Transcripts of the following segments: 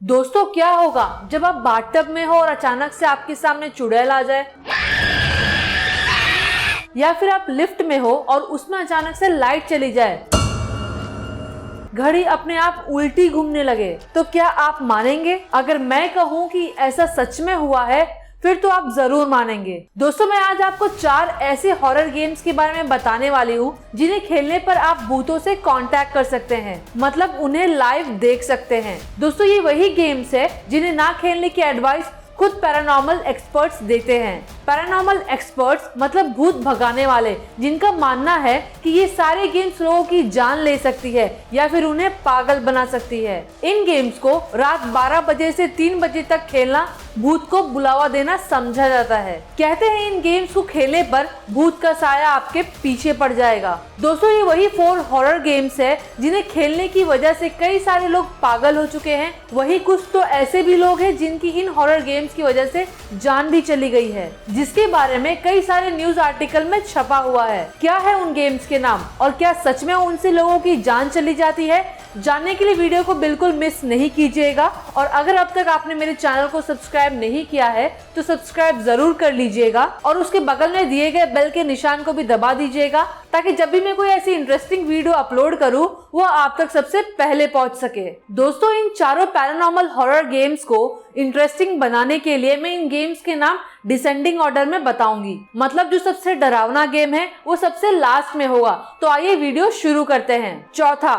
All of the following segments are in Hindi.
दोस्तों क्या होगा जब आप बाथटब में हो और अचानक से आपके सामने चुड़ैल आ जाए, या फिर आप लिफ्ट में हो और उसमें अचानक से लाइट चली जाए, घड़ी अपने आप उल्टी घूमने लगे, तो क्या आप मानेंगे? अगर मैं कहूँ कि ऐसा सच में हुआ है फिर तो आप जरूर मानेंगे। दोस्तों मैं आज आपको 4 ऐसे हॉरर गेम्स के बारे में बताने वाली हूँ जिन्हें खेलने पर आप भूतों से कांटेक्ट कर सकते हैं, मतलब उन्हें लाइव देख सकते हैं। दोस्तों ये वही गेम्स है जिन्हें ना खेलने की एडवाइस खुद पैरानॉर्मल एक्सपर्ट्स देते हैं। पैरानॉर्मल एक्सपर्ट्स मतलब भूत भगाने वाले, जिनका मानना है कि ये सारे गेम्स लोगों की जान ले सकती है या फिर उन्हें पागल बना सकती है। इन गेम्स को रात 12 बजे से 3 बजे तक खेलना भूत को बुलावा देना समझा जाता है। कहते हैं इन गेम्स को खेलने पर भूत का साया आपके पीछे पड़ जाएगा। दोस्तों ये वही 4 हॉरर गेम्स है जिन्हें खेलने की वजह से कई सारे लोग पागल हो चुके हैं। वही कुछ तो ऐसे भी लोग हैं जिनकी इन हॉरर गेम्स की वजह से जान भी चली गई है, जिसके बारे में कई सारे न्यूज आर्टिकल में छपा हुआ है। क्या है उन गेम्स के नाम और क्या सच में उनसे लोगों की जान चली जाती है? जानने के लिए वीडियो को बिल्कुल मिस नहीं कीजिएगा। और अगर अब तक आपने मेरे चैनल को सब्सक्राइब नहीं किया है तो सब्सक्राइब जरूर कर लीजिएगा और उसके बगल में दिए गए बेल के निशान को भी दबा दीजिएगा, ताकि जब भी मैं कोई ऐसी इंटरेस्टिंग वीडियो अपलोड करूं वो आप तक सबसे पहले पहुंच सके। दोस्तों इन चारों पैरानॉर्मल हॉरर गेम्स को इंटरेस्टिंग बनाने के लिए मैं इन गेम्स के नाम डिसेंडिंग ऑर्डर में बताऊंगी, मतलब जो सबसे डरावना गेम है वो सबसे लास्ट में होगा। तो आइए वीडियो शुरू करते हैं। चौथा,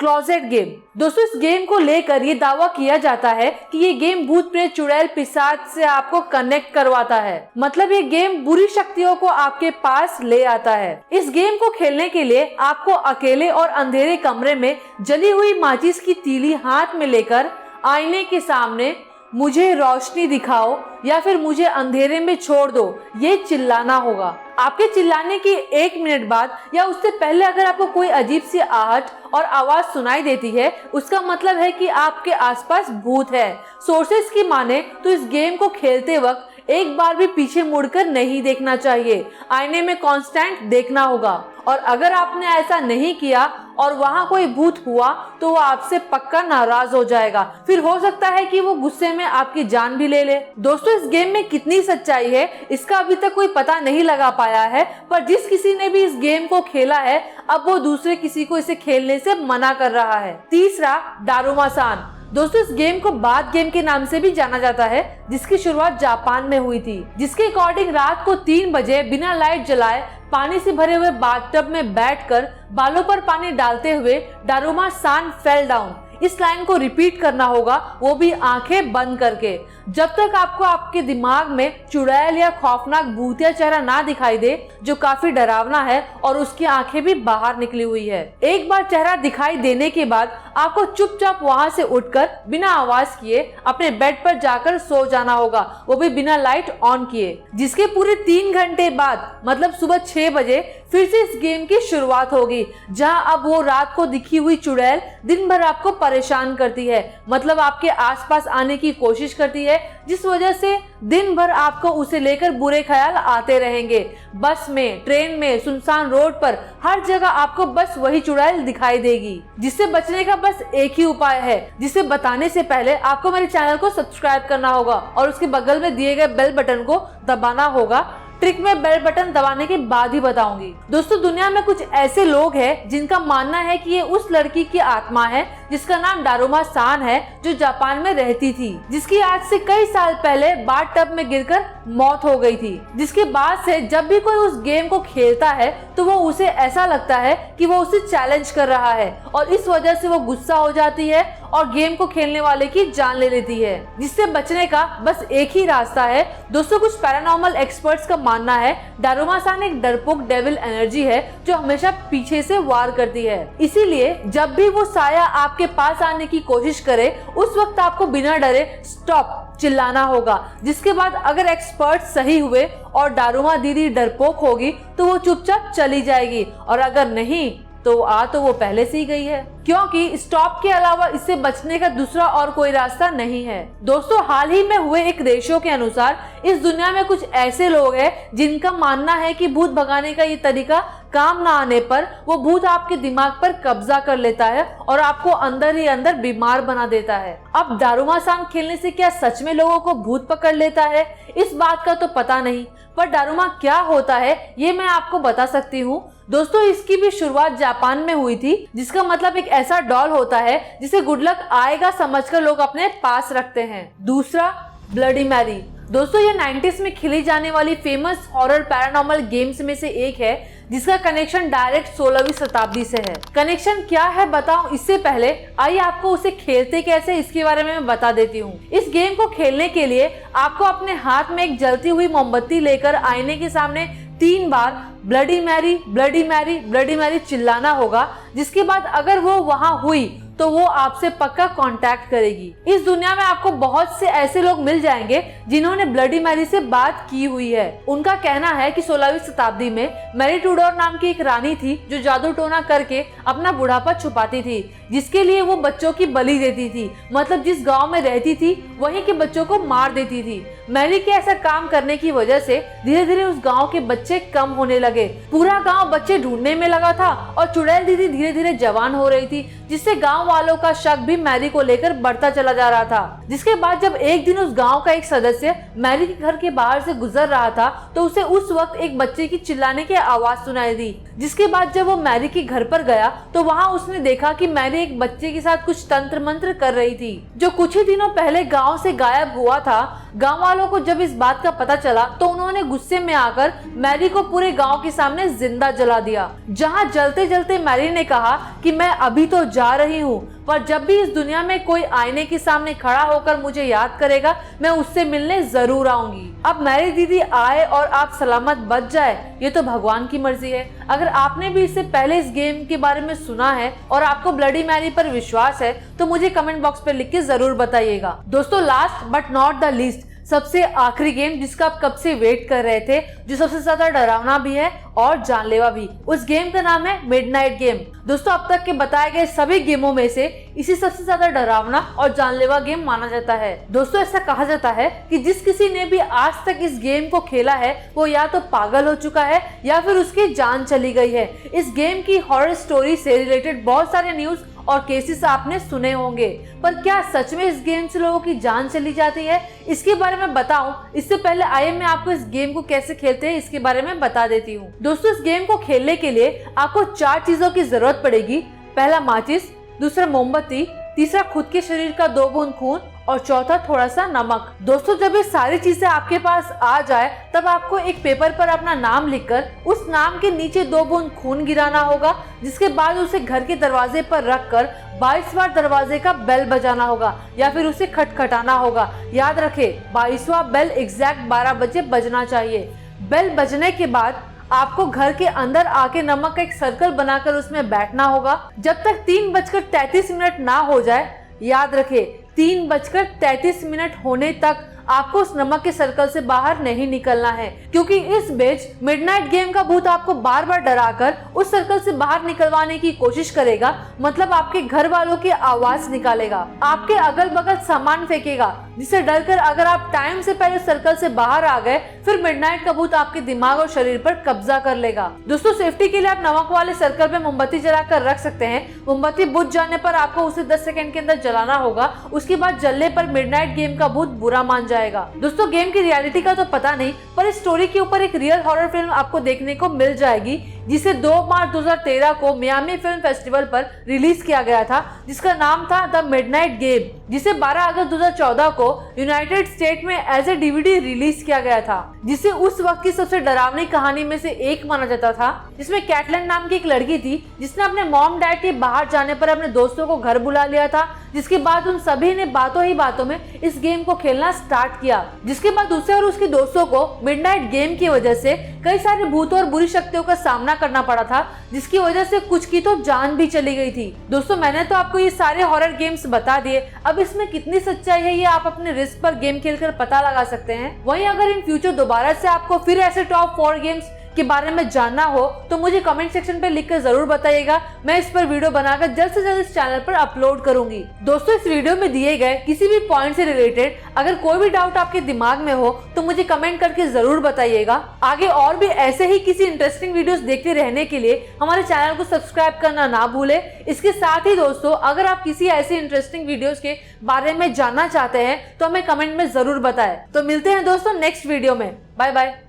क्लोजेट गेम। दोस्तों इस गेम को लेकर ये दावा किया जाता है कि ये गेम भूत प्रेत चुड़ैल पिशाच से आपको कनेक्ट करवाता है, मतलब ये गेम बुरी शक्तियों को आपके पास ले आता है। इस गेम को खेलने के लिए आपको अकेले और अंधेरे कमरे में जली हुई माचिस की तीली हाथ में लेकर आईने के सामने मुझे रोशनी दिखाओ या फिर मुझे अंधेरे में छोड़ दो ये चिल्लाना होगा। आपके चिल्लाने की 1 मिनट बाद या उससे पहले अगर आपको कोई अजीब सी आहट और आवाज सुनाई देती है, उसका मतलब है कि आपके आसपास भूत है। सोर्सेस की माने तो इस गेम को खेलते वक्त एक बार भी पीछे मुड़कर नहीं देखना चाहिए, आईने में कांस्टेंट देखना होगा। और अगर आपने ऐसा नहीं किया और वहाँ कोई भूत हुआ तो वो आपसे पक्का नाराज हो जाएगा, फिर हो सकता है कि वो गुस्से में आपकी जान भी ले ले। दोस्तों इस गेम में कितनी सच्चाई है इसका अभी तक कोई पता नहीं लगा पाया है, पर जिस किसी ने भी इस गेम को खेला है अब वो दूसरे किसी को इसे खेलने से मना कर रहा है। तीसरा, दारुमासान। दोस्तों इस गेम को बाथ गेम के नाम से भी जाना जाता है, जिसकी शुरुआत जापान में हुई थी, जिसके अकॉर्डिंग रात को 3 बजे बिना लाइट जलाए पानी से भरे हुए बाथटब में बैठकर बालों पर पानी डालते हुए दारुमा-सान फेल डाउन, इस लाइन को रिपीट करना होगा, वो भी आंखें बंद करके, जब तक आपको आपके दिमाग में चुड़ैल या खौफनाक भूतिया चेहरा ना दिखाई दे जो काफी डरावना है और उसकी आंखें भी बाहर निकली हुई है। एक बार चेहरा दिखाई देने के बाद आपको चुपचाप वहां से उठकर बिना आवाज किए अपने बेड पर जाकर सो जाना होगा, वो भी बिना लाइट ऑन किए। जिसके पूरे 3 घंटे बाद मतलब सुबह 6 बजे फिर से इस गेम की शुरुआत होगी, जहां अब वो रात को दिखी हुई चुड़ैल दिन भर आपको परेशान करती है, मतलब आपके आसपास आने की कोशिश करती है, जिस वजह से दिन भर आपको उसे लेकर बुरे ख्याल आते रहेंगे। बस में, ट्रेन में, सुनसान रोड पर, हर जगह आपको बस वही चुड़ैल दिखाई देगी। जिससे बचने का बस एक ही उपाय है, जिसे बताने से पहले आपको मेरे चैनल को सब्सक्राइब करना होगा और उसके बगल में दिए गए बेल बटन को दबाना होगा। ट्रिक में बेल बटन दबाने के बाद ही बताऊंगी। दोस्तों दुनिया में कुछ ऐसे लोग हैं जिनका मानना है कि ये उस लड़की की आत्मा है जिसका नाम दारुमा-सान है, जो जापान में रहती थी, जिसकी आज से कई साल पहले बाथटब में गिरकर मौत हो गई थी। जिसके बाद से जब भी कोई उस गेम को खेलता है तो वो उसे ऐसा लगता है कि वो उसे चैलेंज कर रहा है और इस वजह से वो गुस्सा हो जाती है और गेम को खेलने वाले की जान ले लेती है। जिससे बचने का बस एक ही रास्ता है। दोस्तों कुछ पैरानॉर्मल एक्सपर्ट्स का मानना है दारुमा-सान एक डरपोक डेविल एनर्जी है जो हमेशा पीछे से वार करती है, इसीलिए जब भी वो साया आपके पास आने की कोशिश करे उस वक्त आपको बिना डरे स्टॉप चिल्लाना होगा। जिसके बाद अगर एक्सपर्ट सही हुए और दारुमा दीदी डरपोक होगी तो वो चुपचाप चली जाएगी, और अगर नहीं तो वो पहले से ही गई है। क्योंकि स्टॉप के अलावा इससे बचने का दूसरा और कोई रास्ता नहीं है। दोस्तों, हाल ही में हुए एक रेशियो के अनुसार इस दुनिया में कुछ ऐसे लोग हैं जिनका मानना है कि भूत भगाने का ये तरीका काम ना आने पर वो भूत आपके दिमाग पर कब्जा कर लेता है और आपको अंदर ही अंदर बीमार बना देता है। अब दारूमा सांप खेलने से क्या सच में लोगों को भूत पकड़ लेता है, इस बात का तो पता नहीं, पर दारूमा क्या होता है ये मैं आपको बता सकती हूँ। दोस्तों, इसकी भी शुरुआत जापान में हुई थी, जिसका मतलब एक ऐसा डॉल होता है जिसे गुड लक आएगा समझकर लोग अपने पास रखते हैं। दूसरा, ब्लडी मैरी। दोस्तों, ये 90s में खेली जाने वाली फेमस हॉरर पैरानॉर्मल गेम्स में से एक है जिसका कनेक्शन डायरेक्ट 16वीं शताब्दी से है। कनेक्शन क्या है बताऊं इससे पहले आइए आपको उसे खेलते कैसे इसके बारे में मैं बता देती हूँ। इस गेम को खेलने के लिए आपको अपने हाथ में एक जलती हुई मोमबत्ती लेकर आईने के सामने 3 बार bloody Mary, bloody Mary, bloody Mary चिल्लाना होगा, जिसके बाद अगर वो वहां हुई तो वो आपसे पक्का कांटेक्ट करेगी। इस दुनिया में आपको बहुत से ऐसे लोग मिल जाएंगे जिन्होंने ब्लडी मैरी से बात की हुई है। उनका कहना है कि 16वीं शताब्दी में मैरी टूडोर नाम की एक रानी थी जो जादू टोना करके अपना बुढ़ापा छुपाती थी, जिसके लिए वो बच्चों की बलि देती थी। मतलब जिस गांव में रहती थी वहीं के बच्चों को मार देती थी। मैरी के ऐसा काम करने की वजह से धीरे धीरे उस गांव के बच्चे कम होने लगे। पूरा गांव बच्चे ढूंढने में लगा था और चुड़ैल दीदी धीरे धीरे जवान हो रही थी, जिससे गांव वालों का शक भी मैरी को लेकर बढ़ता चला जा रहा था। जिसके बाद जब एक दिन उस गांव का एक सदस्य मैरी के घर के बाहर से गुजर रहा था तो उसे उस वक्त एक बच्चे की चिल्लाने की आवाज सुनाई दी। जिसके बाद जब वो मैरी के घर पर गया तो वहाँ उसने देखा कि मैरी एक बच्चे के साथ कुछ तंत्र मंत्र कर रही थी जो कुछ ही दिनों पहले गाँव से गायब हुआ था। गाँव वालों को जब इस बात का पता चला तो उन्होंने गुस्से में आकर मैरी को पूरे गाँव के सामने जिंदा जला दिया। जहाँ जलते जलते मैरी ने कहा कि मैं अभी तो जा रही हूँ, पर जब भी इस दुनिया में कोई आईने के सामने खड़ा होकर मुझे याद करेगा मैं उससे मिलने जरूर आऊंगी। अब मैरी दीदी आए और आप सलामत बच जाए ये तो भगवान की मर्जी है। अगर आपने भी इससे पहले इस गेम के बारे में सुना है और आपको ब्लडी मैरी पर विश्वास है तो मुझे कमेंट बॉक्स पर लिख के जरूर बताइएगा। दोस्तों, last but not the least, सबसे आखिरी गेम जिसका आप कब से वेट कर रहे थे, जो सबसे ज्यादा डरावना भी है और जानलेवा भी, उस गेम का नाम है मिडनाइट गेम। दोस्तों, अब तक के बताए गए सभी गेमों में से इसे सबसे ज्यादा डरावना और जानलेवा गेम माना जाता है। दोस्तों, ऐसा कहा जाता है कि जिस किसी ने भी आज तक इस गेम को खेला है वो या तो पागल हो चुका है या फिर उसकी जान चली गई है। इस गेम की हॉरर स्टोरी से रिलेटेड बहुत सारे न्यूज और केसेस आपने सुने होंगे, पर क्या सच में इस गेम से लोगों की जान चली जाती है, इसके बारे में बताऊं इससे पहले आइए मैं आपको इस गेम को कैसे खेलते हैं इसके बारे में बता देती हूँ। दोस्तों, इस गेम को खेलने के लिए आपको 4 चीजों की जरूरत पड़ेगी। पहला माचिस, दूसरा मोमबत्ती, तीसरा खुद के शरीर का 2 बूंद खून और चौथा थोड़ा सा नमक। दोस्तों, जब ये सारी चीजें आपके पास आ जाए तब आपको एक पेपर पर अपना नाम लिखकर उस नाम के नीचे 2 बूंद खून गिराना होगा, जिसके बाद उसे घर के दरवाजे पर रखकर 22 बार दरवाजे का बेल बजाना होगा या फिर उसे खटखटाना होगा। याद रखें, 22वां बेल एग्जैक्ट 12 बजे बजना चाहिए। बेल बजने के बाद आपको घर के अंदर आके नमक का एक सर्कल बनाकर उसमें बैठना होगा जब तक 3:33 ना हो जाए। याद रखें, 3:33 होने तक आपको उस नमक के सर्कल से बाहर नहीं निकलना है, क्योंकि इस बीच मिडनाइट गेम का भूत आपको बार बार डराकर उस सर्कल से बाहर निकलवाने की कोशिश करेगा। मतलब आपके घर वालों की आवाज निकालेगा, आपके अगल बगल सामान फेंकेगा, जिससे डरकर अगर आप टाइम से पहले सर्कल से बाहर आ गए फिर मिडनाइट का भूत आपके दिमाग और शरीर पर कब्जा कर लेगा। दोस्तों, सेफ्टी के लिए आप नमक वाले सर्कल पे मोमबत्ती जलाकर रख सकते हैं। मोमबत्ती बुझ जाने पर आपको उसे 10 सेकंड के अंदर जलाना होगा। उसके बाद जलने पर मिडनाइट गेम का भूत बुरा मान जाएगा। दोस्तों, गेम की रियलिटी का तो पता नहीं, पर इस स्टोरी के ऊपर एक रियल हॉरर फिल्म आपको देखने को मिल जाएगी, जिसे 2 मार्च 2013 को मियामी फिल्म फेस्टिवल पर रिलीज किया गया था, जिसका नाम था द मिडनाइट गेम, जिसे 12 अगस्त 2014 को यूनाइटेड स्टेट में एज ए DVD रिलीज किया गया था, जिसे उस वक्त की सबसे डरावनी कहानी में से एक माना जाता था। जिसमें कैटलन नाम की एक लड़की थी जिसने अपने मॉम डैड के बाहर जाने पर अपने दोस्तों को घर बुला लिया था, जिसके बाद उन सभी ने बातों ही बातों में इस गेम को खेलना स्टार्ट किया। जिसके बाद उसे और उसके दोस्तों को मिडनाइट गेम की वजह से कई सारे भूतों और बुरी शक्तियों का सामना करना पड़ा था, जिसकी वजह से कुछ की तो जान भी चली गई थी। दोस्तों, मैंने तो आपको ये सारे हॉरर गेम्स बता दिए, अब इसमें कितनी सच्चाई है ये आप अपने रिस्क पर गेम खेलकर पता लगा सकते हैं। वहीं अगर इन फ्यूचर दोबारा से आपको फिर ऐसे टॉप 4 गेम्स के बारे में जानना हो तो मुझे कमेंट सेक्शन पे लिखकर जरूर बताइएगा। मैं इस पर वीडियो बनाकर जल्द से जल्द इस चैनल पर अपलोड करूंगी। दोस्तों, इस वीडियो में दिए गए किसी भी पॉइंट से रिलेटेड अगर कोई भी डाउट आपके दिमाग में हो तो मुझे कमेंट करके जरूर बताइएगा। आगे और भी ऐसे ही किसी इंटरेस्टिंग वीडियोस देखते रहने के लिए हमारे चैनल को सब्सक्राइब करना ना भूलें। इसके साथ ही दोस्तों, अगर आप किसी ऐसे इंटरेस्टिंग वीडियोस के बारे में जानना चाहते हैं तो हमें कमेंट में जरूर बताएं। तो मिलते हैं दोस्तों नेक्स्ट वीडियो में। Bye bye.